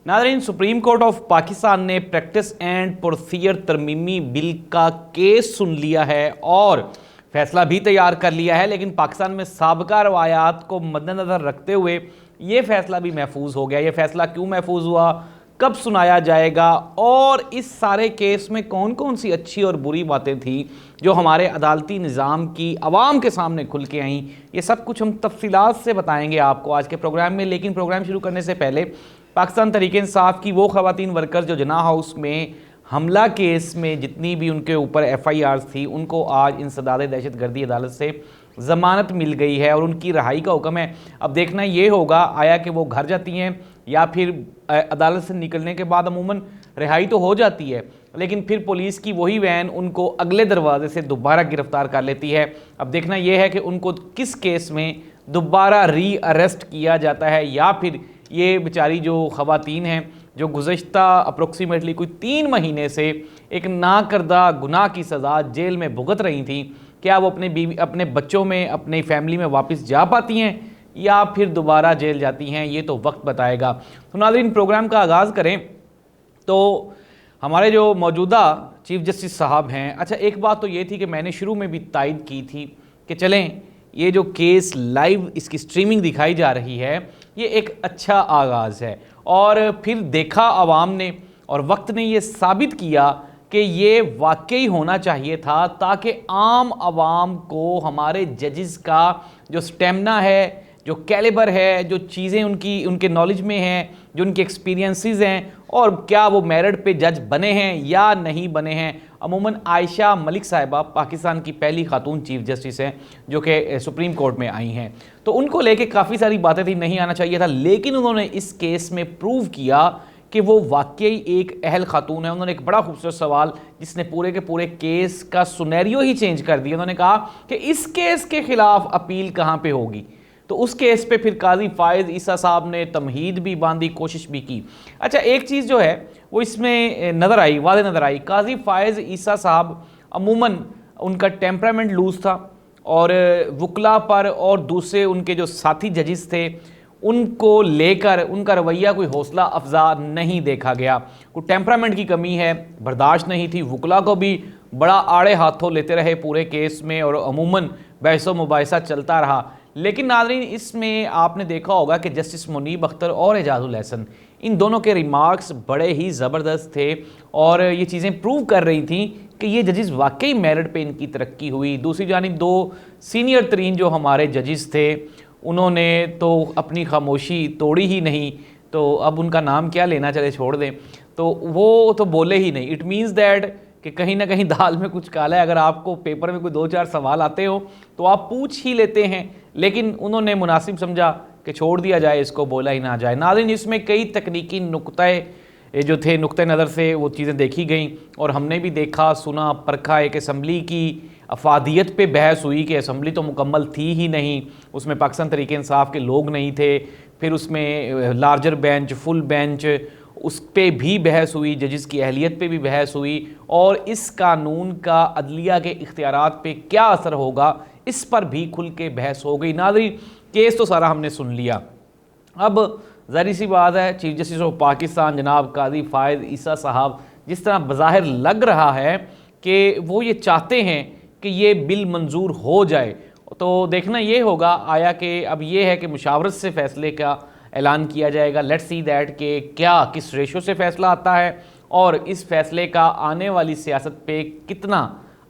नाज़रीन, supreme court of Pakistan ने practice and procedure तरमीमी bill का केस सुन लिया है और फैसला भी तैयार कर लिया है। लेकिन पाकिस्तान में साबका रवायात को मद्देनज़र रखते हुए ये फैसला भी महफूज हो गया। ये फैसला क्यों महफूज हुआ, कब सुनाया जाएगा और इस सारे केस में कौन कौन सी अच्छी और बुरी बातें थी जो हमारे अदालती निज़ाम की आवाम के सामने खुल के आईं, ये सब कुछ हम तफसीलात से बताएंगे आपको आज के प्रोग्राम में। लेकिन प्रोग्राम शुरू करने से पहले पाकिस्तान तहरीक इंसाफ की वो ख़वातीन वर्कर्स जो जिना हाउस में हमला केस में जितनी भी उनके ऊपर FIRs थी, उनको आज इंसदाद दहशतगर्दी अदालत से ज़मानत मिल गई है और उनकी रहाई का हुक्म है। अब देखना ये होगा आया कि वो घर जाती हैं या फिर अदालत से निकलने के बाद अमूमन रिहाई तो हो जाती है, लेकिन फिर पुलिस की वही वैन उनको अगले दरवाजे से दोबारा गिरफ्तार कर लेती है। अब देखना यह है कि उनको किस केस में दोबारा री अरेस्ट किया जाता है या फिर ये बेचारी जो ख़वातीन हैं जो गुज़श्ता अप्रोक्सीमेटली कोई 3 महीने से एक ना करदा गुनाह की सज़ा जेल में भुगत रही थी, क्या वो अपने बच्चों में, अपनी फैमिली में वापस जा पाती हैं या फिर दोबारा जेल जाती हैं, ये तो वक्त बताएगा। तो नाज़रीन, प्रोग्राम का आगाज़ करें तो हमारे जो मौजूदा चीफ जस्टिस साहब हैं, अच्छा एक बात तो ये थी कि मैंने शुरू में भी तायद की थी कि चलें ये जो केस लाइव इसकी स्ट्रीमिंग दिखाई जा रही है ये एक अच्छा आगाज़ है, और फिर देखा आवाम ने और वक्त ने ये साबित किया कि ये वाकई होना चाहिए था, ताकि आम आवाम को हमारे जजेस का जो स्टेमिना है, जो कैलिबर है, जो चीज़ें उनके नॉलेज में हैं, जो उनके एक्सपीरियंसेस हैं और क्या वो मेरिट पे जज बने हैं या नहीं बने हैं। अमूमन आयशा मलिक साहिबा पाकिस्तान की पहली खातून चीफ जस्टिस हैं जो कि सुप्रीम कोर्ट में आई हैं, तो उनको लेके काफ़ी सारी बातें थी, नहीं आना चाहिए था, लेकिन उन्होंने इस केस में प्रूव किया कि वो वाकई एक अहल खातून है। उन्होंने एक बड़ा खूबसूरत सवाल जिसने पूरे के पूरे केस का सुनेरियो ही चेंज कर दिया। उन्होंने कहा कि इस केस के खिलाफ अपील कहाँ पे होगी, तो उस केस पे फिर काजी फायज़ ईसा साहब ने तमहीद भी बांधी, कोशिश भी की। अच्छा एक चीज़ जो है वो इसमें नज़र आई, वाज़ेह नज़र आई, काजी फायज़ ईसा साहब अमूमन उनका टेम्परामेंट लूज था और वकला पर और दूसरे उनके जो साथी जजेस थे उनको लेकर उनका रवैया कोई हौसला अफजा नहीं देखा गया। कोई टेम्परामेंट की कमी है, बर्दाश्त नहीं थी, वकला को भी बड़ा आड़े हाथों लेते रहे पूरे केस में और अमूमन बहस व मुबाहिसा चलता रहा। लेकिन नाज़रीन, इसमें आपने देखा होगा कि जस्टिस मुनीब अख्तर और एजाजुल हसन, इन दोनों के रिमार्क्स बड़े ही ज़बरदस्त थे और ये चीज़ें प्रूव कर रही थी कि ये जजेस वाकई मेरिट पे इनकी तरक्की हुई। दूसरी जानिब 2 सीनियर तरीन जो हमारे जजेस थे उन्होंने तो अपनी खामोशी तोड़ी ही नहीं, तो अब उनका नाम क्या लेना, चले छोड़ दें, तो वो तो बोले ही नहीं। इट मीन्स दैट कि कहीं ना कहीं दाल में कुछ काला है। अगर आपको पेपर में कोई 2-4 सवाल आते हो तो आप पूछ ही लेते हैं, लेकिन उन्होंने मुनासिब समझा कि छोड़ दिया जाए, इसको बोला ही ना जाए। नाज़रीन, इसमें कई तकनीकी नुक्ते जो थे, नुक्ते नज़र से वो चीज़ें देखी गई और हमने भी देखा, सुना, परखा। एक असम्बली की अफादियत पे बहस हुई कि असम्बली तो मुकम्मल थी ही नहीं, उसमें पाकिस्तान तहरीक इंसाफ के लोग नहीं थे। फिर उसमें लार्जर बेंच, फुल बेंच, उस पर भी बहस हुई, जजेस की अहलियत पे भी बहस हुई और इस कानून का अदलिया के इख्तियारात पे क्या असर होगा इस पर भी खुल के बहस हो गई। नाज़रीन, केस तो सारा हमने सुन लिया, अब ज़ाहिर सी बात है चीफ जस्टिस ऑफ पाकिस्तान जनाब काजी फायज़ ईसा साहब, जिस तरह बज़ाहिर लग रहा है कि वो ये चाहते हैं कि ये बिल मंजूर हो जाए, तो देखना ये होगा आया कि अब ये है कि मुशावरत से फ़ैसले का ऐलान किया जाएगा। लेट्स सी दैट कि क्या किस रेशो से फ़ैसला आता है और इस फ़ैसले का आने वाली सियासत पे कितना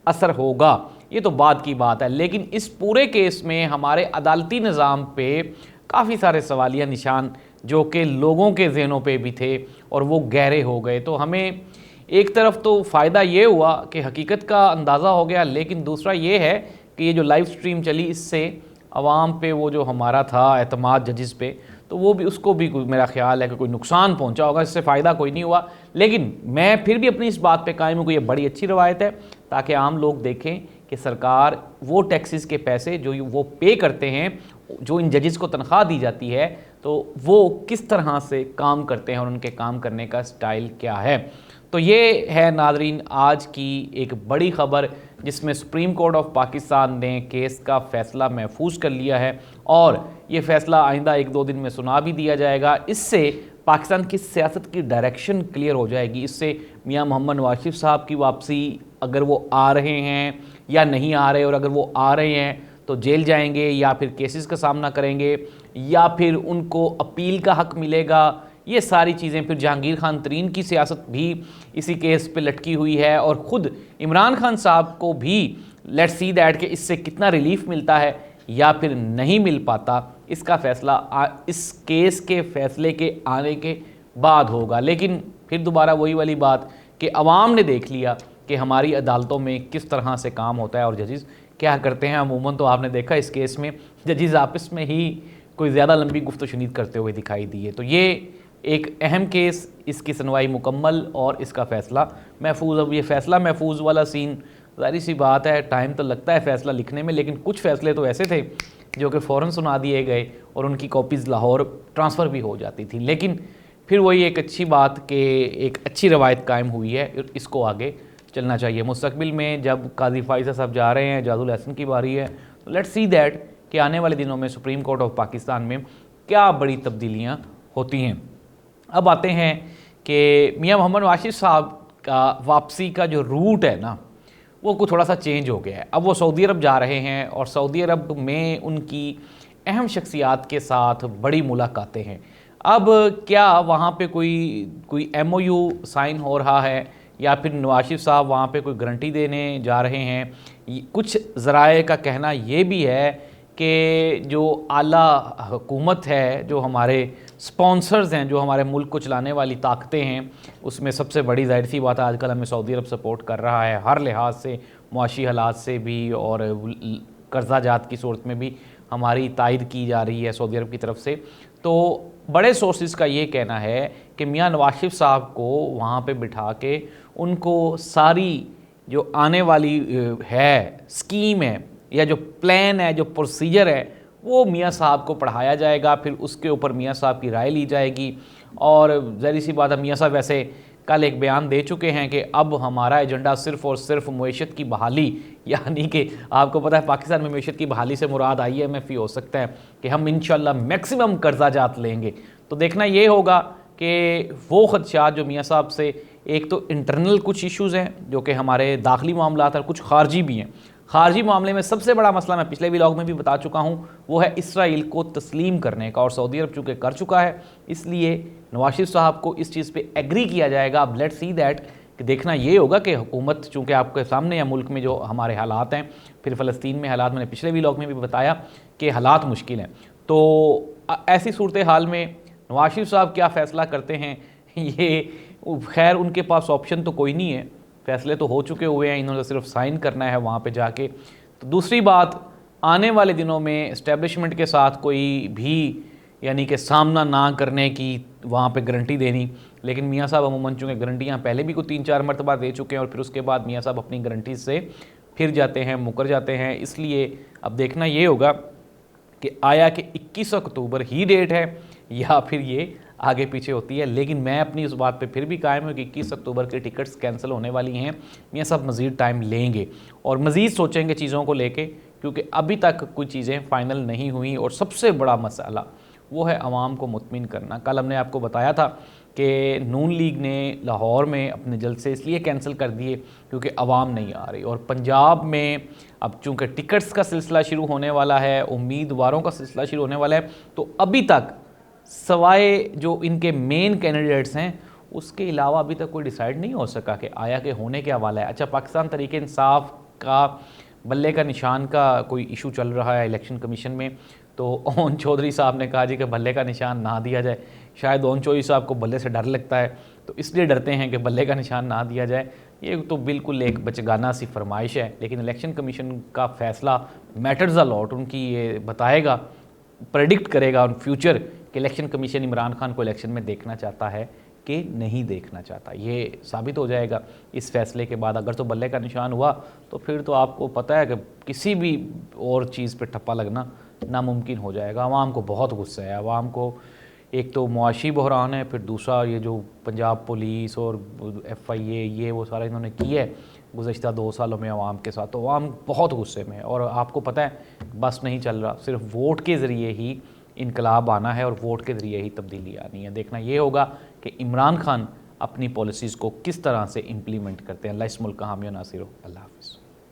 असर होगा, ये तो बाद की बात है। लेकिन इस पूरे केस में हमारे अदालती निज़ाम पे काफ़ी सारे सवालिया निशान जो कि लोगों के जहनों पे भी थे और वो गहरे हो गए। तो हमें एक तरफ तो फ़ायदा ये हुआ कि हकीकत का अंदाज़ा हो गया, लेकिन दूसरा ये है कि ये जो लाइव स्ट्रीम चली इससे आवाम पे वो जो हमारा था एतमाद जजेस पे, तो वो भी, उसको भी मेरा ख्याल है कि कोई नुकसान पहुंचा होगा, इससे फ़ायदा कोई नहीं हुआ। लेकिन मैं फिर भी अपनी इस बात पे कायम हूँ कि ये बड़ी अच्छी रवायत है, ताकि आम लोग देखें कि सरकार वो टैक्सेस के पैसे जो वो पे करते हैं, जो इन जजेस को तनख्वाह दी जाती है, तो वो किस तरह से काम करते हैं और उनके काम करने का स्टाइल क्या है। तो ये है नाज़रीन आज की एक बड़ी ख़बर जिसमें सुप्रीम कोर्ट ऑफ पाकिस्तान ने केस का फ़ैसला महफूज कर लिया है और ये फ़ैसला आइंदा 1-2 दिन में सुना भी दिया जाएगा। इससे पाकिस्तान की सियासत की डायरेक्शन क्लियर हो जाएगी। इससे मियां मोहम्मद नवाज शरीफ साहब की वापसी, अगर वो आ रहे हैं या नहीं आ रहे, और अगर वो आ रहे हैं तो जेल जाएंगे या फिर केसेस का सामना करेंगे या फिर उनको अपील का हक मिलेगा, ये सारी चीज़ें। फिर जहांगीर खान तरीन की सियासत भी इसी केस पे लटकी हुई है, और ख़ुद इमरान खान साहब को भी लेट्स सी दैट कि इससे कितना रिलीफ मिलता है या फिर नहीं मिल पाता, इसका फ़ैसला इस केस के फ़ैसले के आने के बाद होगा। लेकिन फिर दोबारा वही वाली बात कि अवाम ने देख लिया कि हमारी अदालतों में किस तरह से काम होता है और जजेस क्या करते हैं। अमूमन तो आपने देखा इस केस में जजेस आपस में ही कोई ज़्यादा लंबी गुफ्तगू शुनीद करते हुए दिखाई दिए। तो ये एक अहम केस, इसकी सुनवाई मुकम्मल और इसका फ़ैसला महफूज। अब ये फ़ैसला महफूज वाला सीन, ज़ाहिर सी बात है टाइम तो लगता है फ़ैसला लिखने में, लेकिन कुछ फ़ैसले तो ऐसे थे जो कि फ़ौरन सुना दिए गए और उनकी कॉपीज़ लाहौर ट्रांसफ़र भी हो जाती थी। लेकिन फिर वही एक अच्छी बात कि एक अच्छी रवायत कायम हुई है, इसको आगे चलना चाहिए। मुस्तकबिल में जब काजी फाइज़ा साहब जा रहे हैं, जादुल हसन की बारी है, तो लेट्स सी दैट कि आने वाले दिनों में सुप्रीम कोर्ट ऑफ पाकिस्तान में क्या बड़ी तब्दीलियाँ होती हैं। अब आते हैं कि मियां मोहम्मद नवाज शरीफ साहब का वापसी का जो रूट है ना, वो कुछ थोड़ा सा चेंज हो गया है। अब वो सऊदी अरब जा रहे हैं और सऊदी अरब में उनकी अहम शख्सियात के साथ बड़ी मुलाकातें हैं। अब क्या वहाँ पे कोई MOU साइन हो रहा है या फिर नवाज शरीफ साहब वहाँ पे कोई गारंटी देने जा रहे हैं। कुछ ज़राए का कहना ये भी है कि जो आला हुकूमत है, जो हमारे स्पॉन्सर्स हैं, जो हमारे मुल्क को चलाने वाली ताकतें हैं, उसमें सबसे बड़ी ज़ाहिर सी बात है आजकल हमें सऊदी अरब सपोर्ट कर रहा है हर लिहाज से, मुआशी हालात से भी और कर्जा जात की सूरत में भी हमारी तायद की जा रही है सऊदी अरब की तरफ से। तो बड़े सोर्सेज का ये कहना है कि मियां नवाज शरीफ साहब को वहाँ पे बिठा के उनको सारी जो आने वाली है स्कीम है या जो प्लान है, जो प्रोसीजर है, वो मियां साहब को पढ़ाया जाएगा। फिर उसके ऊपर मियां साहब की राय ली जाएगी। और ज़ाहिर सी बात है मियां साहब वैसे कल एक बयान दे चुके हैं कि अब हमारा एजेंडा सिर्फ़ और सिर्फ मईशत की बहाली, यानी कि आपको पता है पाकिस्तान में मईशत की बहाली से मुराद IMF ही हो सकता है कि हम इंशाल्लाह मैक्सिमम कर्जा जात लेंगे। तो देखना ये होगा कि वो खदशात जो मियां साहब से, एक तो इंटरनल कुछ इश्यूज़ हैं जो कि हमारे दाखिली मामला और कुछ खारजी भी हैं। खारजी मामले में सबसे बड़ा मसला मैं पिछले व्लॉग में भी बता चुका हूँ, वो है इसराइल को तस्लीम करने का, और सऊदी अरब चूँकि कर चुका है, इसलिए नवाज शरीफ साहब को इस चीज़ पे एग्री किया जाएगा। अब लेट्स सी दैट कि देखना ये होगा कि हुकूमत, चूँकि आपके सामने या मुल्क में जो हमारे हालात हैं, फिर फ़लस्तीन में हालात, मैंने पिछले व्लॉग में भी बताया कि हालात मुश्किल हैं। तो ऐसी सूरत हाल में नवाज शरीफ साहब क्या फ़ैसला करते हैं, ये खैर उनके पास ऑप्शन तो कोई नहीं है, फ़ैसले तो हो चुके हुए हैं, इन्होंने सिर्फ साइन करना है वहाँ पे जाके। तो दूसरी बात, आने वाले दिनों में इस्टेब्लिशमेंट के साथ कोई भी यानी कि सामना ना करने की वहाँ पे गारंटी देनी, लेकिन मियां साहब अमूमन चूँकि गारंटियाँ पहले भी कोई 3-4 मरतबा दे चुके हैं और फिर उसके बाद मियां साहब अपनी गारंटी से फिर जाते हैं, मुकर जाते हैं। इसलिए अब देखना ये होगा कि आया कि 21 अक्टूबर ही डेट है या फिर ये आगे पीछे होती है। लेकिन मैं अपनी उस बात पे फिर भी कायम हूँ कि 21 अक्टूबर की टिकट्स कैंसिल होने वाली हैं। मियां साहब मज़ीद टाइम लेंगे और मज़ीद सोचेंगे चीज़ों को लेके, क्योंकि अभी तक कुछ चीज़ें फ़ाइनल नहीं हुई। और सबसे बड़ा मसला वो है आवाम को मुतमिन करना। कल हमने आपको बताया था कि नून लीग ने लाहौर में अपने जलसे इसलिए कैंसिल कर दिए क्योंकि आवाम नहीं आ रही। और पंजाब में अब चूँकि टिकट्स का सिलसिला शुरू होने वाला है, उम्मीदवारों का सिलसिला शुरू होने वाला है, तो अभी तक सवाए जो इनके मेन कैंडिडेट्स हैं उसके अलावा अभी तक कोई डिसाइड नहीं हो सका कि आया के होने क्या वाला है। अच्छा, पाकिस्तान तरीके इंसाफ का बल्ले का निशान का कोई इशू चल रहा है इलेक्शन कमीशन में, तो ओन चौधरी साहब ने कहा जी कि बल्ले का निशान ना दिया जाए। शायद ओन चौधरी साहब को बल्ले से डर लगता है, तो इसलिए डरते हैं कि बल्ले का निशान ना दिया जाए। ये तो बिल्कुल एक बचगाना सी फरमाइश है, लेकिन इलेक्शन कमीशन का फ़ैसला मैटर्स अ लॉट, उनकी ये बताएगा, प्रेडिक्ट करेगा उन फ्यूचर कि इलेक्शन कमीशन इमरान खान को इलेक्शन में देखना चाहता है कि नहीं देखना चाहता। ये साबित हो जाएगा इस फैसले के बाद। अगर तो बल्ले का निशान हुआ तो फिर तो आपको पता है कि किसी भी और चीज़ पे ठप्पा लगना नामुमकिन हो जाएगा। आवाम को बहुत गुस्सा है, आवाम को एक तो मुआशी बहरान है, फिर दूसरा ये जो पंजाब पुलिस और FIA ये वो सारा इन्होंने किया है गुज़श्ता 2 सालों में आवाम के साथ, तो आवाम बहुत गुस्से में है। और आपको पता है बस नहीं चल रहा, सिर्फ वोट के ज़रिए ही इनकलाब आना है और वोट के ज़रिए ही तब्दीली आनी है। देखना ये होगा कि इमरान खान अपनी पॉलिसीज़ को किस तरह से इम्प्लीमेंट करते हैं। अल्लाह इस मुल्क का हामी और नासिर हो। अल्लाह हाफ़िज़।